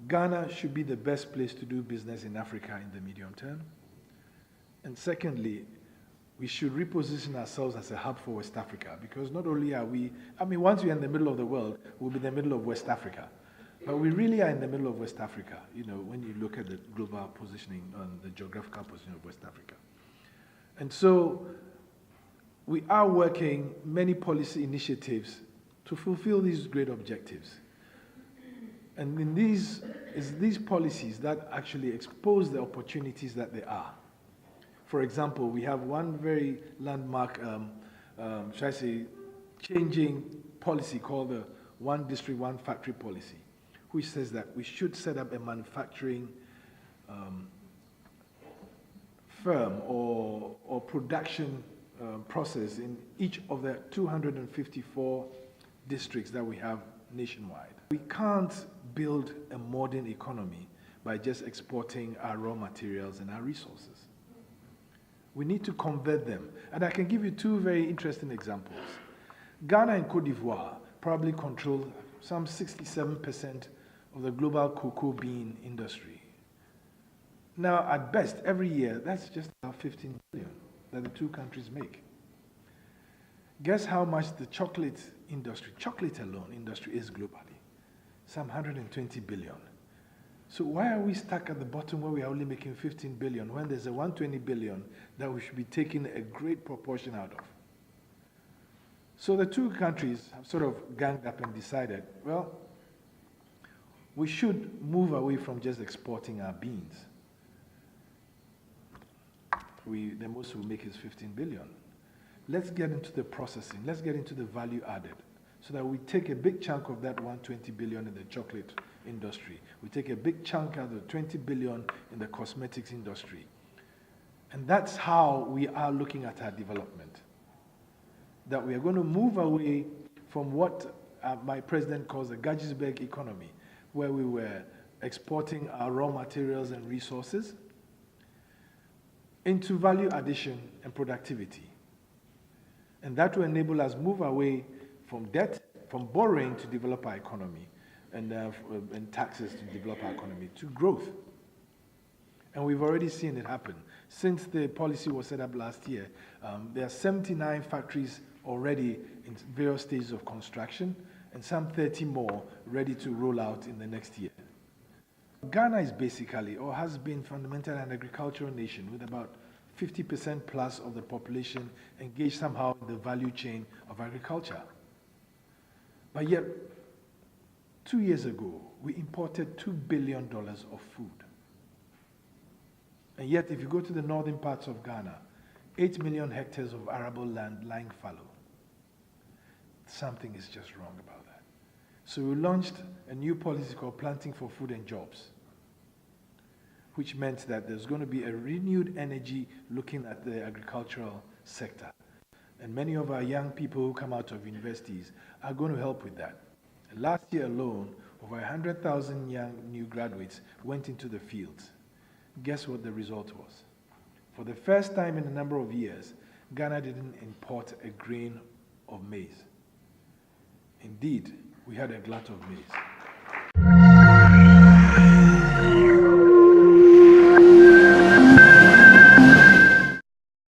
Ghana should be the best place to do business in Africa in the medium term. And secondly, we should reposition ourselves as a hub for West Africa, because not only are we, once we're in the middle of the world, we'll be in the middle of West Africa. But we really are in the middle of West Africa, when you look at the global positioning on the geographical position of West Africa. And so we are working many policy initiatives to fulfill these great objectives. And in these policies that actually expose the opportunities that there are. For example, we have one very landmark, should I say, changing policy called the One District, One Factory policy, which says that we should set up a manufacturing firm or production process in each of the 254 districts that we have nationwide. We can't build a modern economy by just exporting our raw materials and our resources. We need to convert them. And I can give you two very interesting examples. Ghana and Cote d'Ivoire probably control some 67% of the global cocoa bean industry. Now, at best, every year, that's just about 15 billion that the two countries make. Guess how much the chocolate industry, chocolate alone industry, is globally? Some 120 billion. So why are we stuck at the bottom where we are only making 15 billion when there's a 120 billion that we should be taking a great proportion out of? So the two countries have sort of ganged up and decided, well, we should move away from just exporting our beans. The most we make is 15 billion. Let's get into the processing. Let's get into the value added so that we take a big chunk of that 120 billion in the chocolate industry. We take a big chunk out of the 20 billion in the cosmetics industry. And that's how we are looking at our development. That we are going to move away from what my president calls the Gadgetsburg economy, where we were exporting our raw materials and resources, into value addition and productivity. And that will enable us move away from debt, from borrowing to develop our economy, and taxes to develop our economy, to growth. And we've already seen it happen. Since the policy was set up last year, there are 79 factories already in various stages of construction, and some 30 more ready to roll out in the next year. Ghana is basically, or has been fundamentally, an agricultural nation with about 50% plus of the population engaged somehow in the value chain of agriculture. But yet, 2 years ago, we imported $2 billion of food. And yet, if you go to the northern parts of Ghana, 8 million hectares of arable land lying fallow. Something is just wrong about that. So we launched a new policy called Planting for Food and Jobs, which meant that there's going to be a renewed energy looking at the agricultural sector. And many of our young people who come out of universities are going to help with that. And last year alone, over 100,000 young new graduates went into the fields. Guess what the result was? For the first time in a number of years, Ghana didn't import a grain of maize. Indeed, we had a glut of maize.